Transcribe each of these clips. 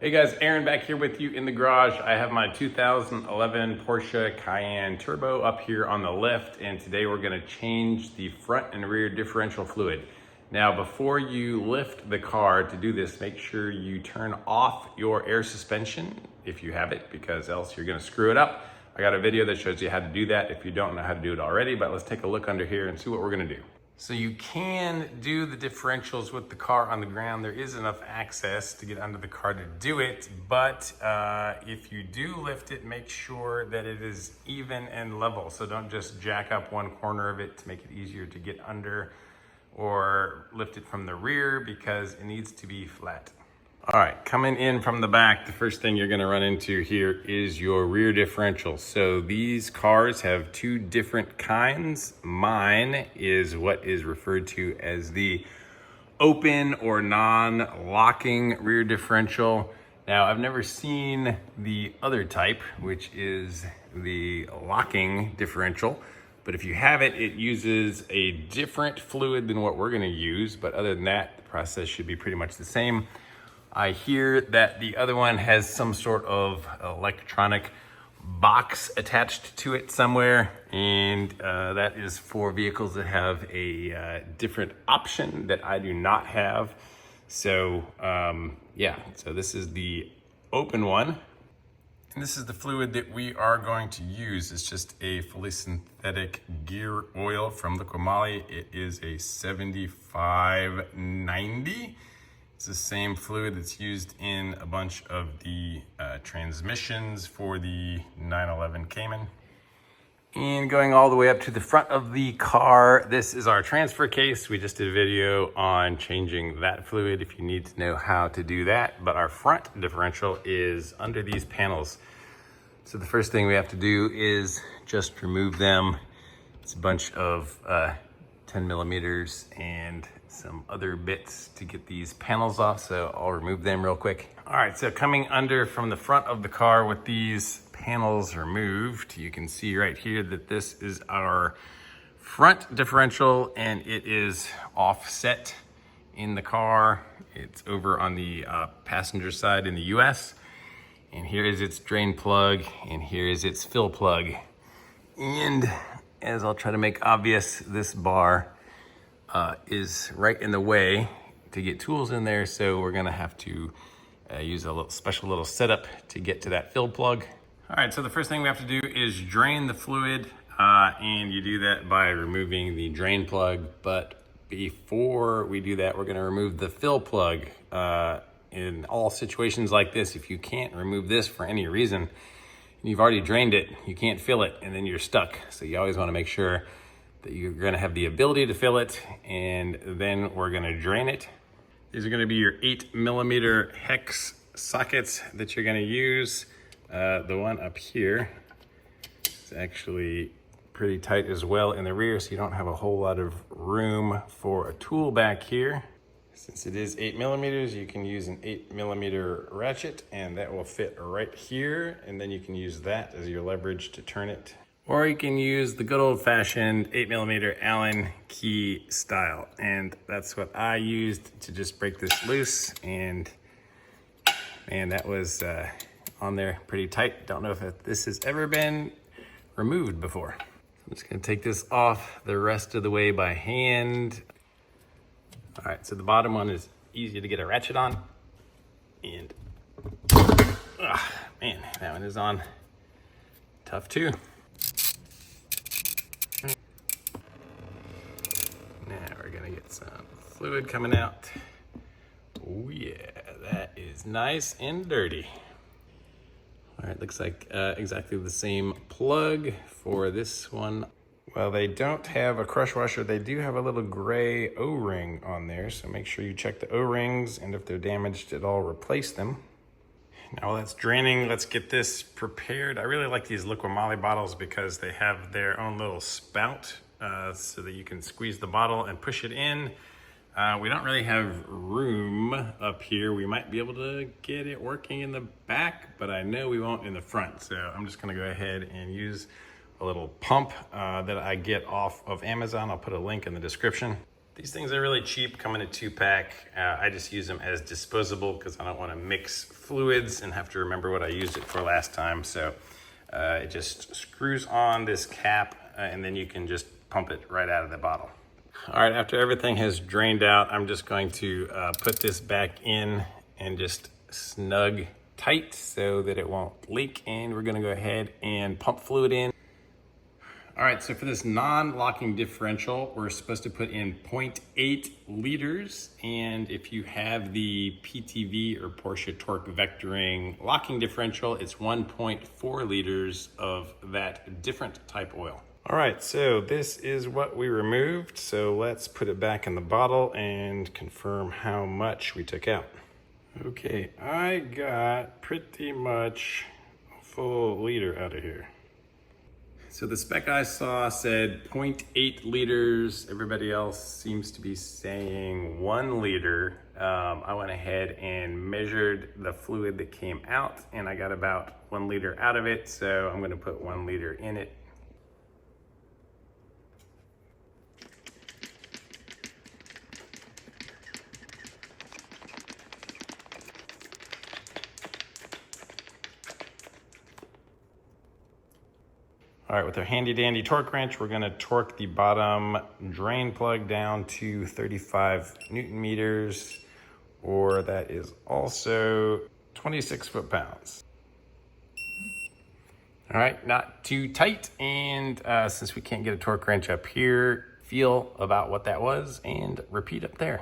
Hey guys, Aaron back here with you in the garage. I have my 2011 Porsche Cayenne Turbo up here on the lift, and today we're gonna change the front and rear differential fluid. Now, before you lift the car to do this, make sure you turn off your air suspension if you have it, because else you're gonna screw it up. I got a video that shows you how to do that if you don't know how to do it already, but let's take a look under here and see what we're gonna do. So you can do the differentials with the car on the ground. There is enough access to get under the car to do it, but if you do lift it, make sure that it is even and level. So don't just jack up one corner of it to make it easier to get under, or lift it from the rear because it needs to be flat. All right, coming in from the back, the first thing you're gonna run into here is your rear differential. So these cars have two different kinds. Mine is what is referred to as the open or non-locking rear differential. Now, I've never seen the other type, which is the locking differential. But if you have it, it uses a different fluid than what we're gonna use. But other than that, the process should be pretty much the same. I hear that the other one has some sort of electronic box attached to it somewhere, and that is for vehicles that have a different option that I do not have. So yeah, so this is the open one. And this is the fluid that we are going to use. It's just a fully synthetic gear oil from Liquimali. It is a 7590. It's the same fluid that's used in a bunch of the transmissions for the 911 Cayman. And going all the way up to the front of the car, this is our transfer case. We just did a video on changing that fluid if you need to know how to do that. But our front differential is under these panels. So the first thing we have to do is just remove them. It's a bunch of 10 millimeters and some other bits to get these panels off, so I'll remove them real quick. All right, so coming under from the front of the car with these panels removed, you can see right here that this is our front differential, and it is offset in the car. It's over on the passenger side in the US, and here is its drain plug, and here is its fill plug. And as I'll try to make obvious, this bar is right in the way to get tools in there, so we're gonna have to use a little special little setup to get to that fill plug. All right, so the first thing we have to do is drain the fluid, and you do that by removing the drain plug. But before we do that, we're gonna remove the fill plug. In all situations like this, if you can't remove this for any reason, and you've already drained it, you can't fill it, and then you're stuck. So you always wanna make sure that you're gonna have the ability to fill it, and then we're gonna drain it. These are gonna be your 8 millimeter hex sockets that you're gonna use. The one up here is actually pretty tight as well in the rear, so you don't have a whole lot of room for a tool back here. Since it is 8 millimeters, you can use an 8 millimeter ratchet, and that will fit right here, and then you can use that as your leverage to turn it. Or you can use the good old-fashioned 8 millimeter Allen key style. And that's what I used to just break this loose. And man, that was on there pretty tight. Don't know if this has ever been removed before. I'm just gonna take this off the rest of the way by hand. All right, so the bottom one is easy to get a ratchet on. And, man, that one is on tough too. Now we're gonna get some fluid coming out. Oh yeah, that is nice and dirty. All right, looks like exactly the same plug for this one. Well, they don't have a crush washer. They do have a little gray O-ring on there, so make sure you check the O-rings, and if they're damaged at all, replace them. Now while that's draining, let's get this prepared. I really like these Liquimali bottles because they have their own little spout so that you can squeeze the bottle and push it in. We don't really have room up here. We might be able to get it working in the back, but I know we won't in the front. So I'm just gonna go ahead and use a little pump that I get off of Amazon. I'll put a link in the description. These things are really cheap, come in a 2-pack. I just use them as disposable because I don't want to mix fluids and have to remember what I used it for last time. So it just screws on this cap and then you can just pump it right out of the bottle. All right, after everything has drained out, I'm just going to put this back in and just snug tight so that it won't leak. And we're gonna go ahead and pump fluid in. All right, so for this non-locking differential, we're supposed to put in 0.8 liters. And if you have the PTV or Porsche Torque Vectoring locking differential, it's 1.4 liters of that different type oil. All right, so this is what we removed. So let's put it back in the bottle and confirm how much we took out. Okay, I got pretty much a full liter out of here. So the spec I saw said 0.8 liters. Everybody else seems to be saying 1 liter. I went ahead and measured the fluid that came out and I got about 1 liter out of it. So I'm gonna put 1 liter in it. All right, with our handy dandy torque wrench, we're gonna torque the bottom drain plug down to 35 Newton meters, or that is also 26 foot-pounds. All right, not too tight. And since we can't get a torque wrench up here, feel about what that was and repeat up there.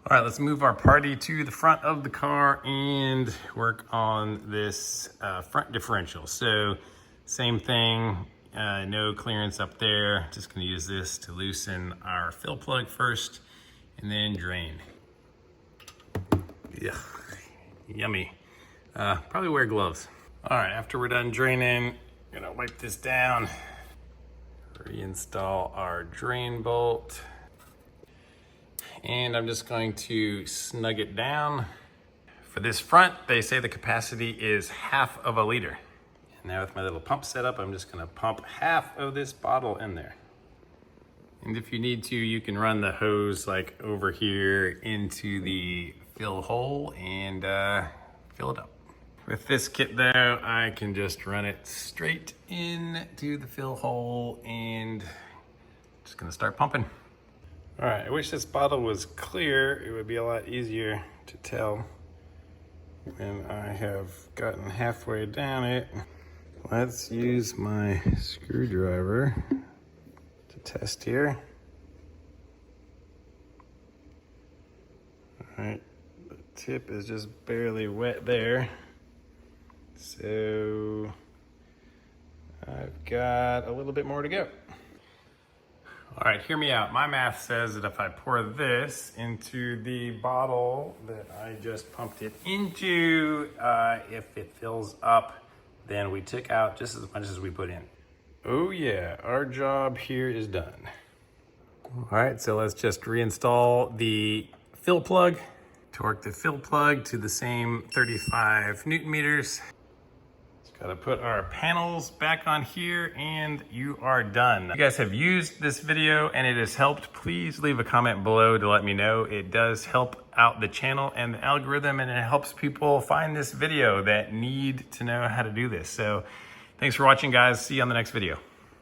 All right, let's move our party to the front of the car and work on this front differential. So same thing. No clearance up there. Just gonna use this to loosen our fill plug first and then drain. Yeah, yummy. Probably wear gloves. All right, after we're done draining, I'm gonna wipe this down, reinstall our drain bolt, and I'm just going to snug it down. For this front, they say the capacity is 1/2 of a liter. Now with my little pump setup, I'm just gonna pump 1/2 of this bottle in there. And if you need to, you can run the hose like over here into the fill hole and fill it up. With this kit though, I can just run it straight into the fill hole and just gonna start pumping. All right, I wish this bottle was clear. It would be a lot easier to tell when I have gotten halfway down it. Let's use my screwdriver to test here. All right, the tip is just barely wet there. So I've got a little bit more to go. All right, hear me out. My math says that if I pour this into the bottle that I just pumped it into, if it fills up, then we took out just as much as we put in. Oh yeah, our job here is done. All right, so let's just reinstall the fill plug. Torque the fill plug to the same 35 Newton meters. Just gotta put our panels back on here and you are done. If you guys have used this video and it has helped, please leave a comment below to let me know. It does help out the channel and the algorithm, and it helps people find this video that need to know how to do this. So thanks for watching, guys. See you on the next video.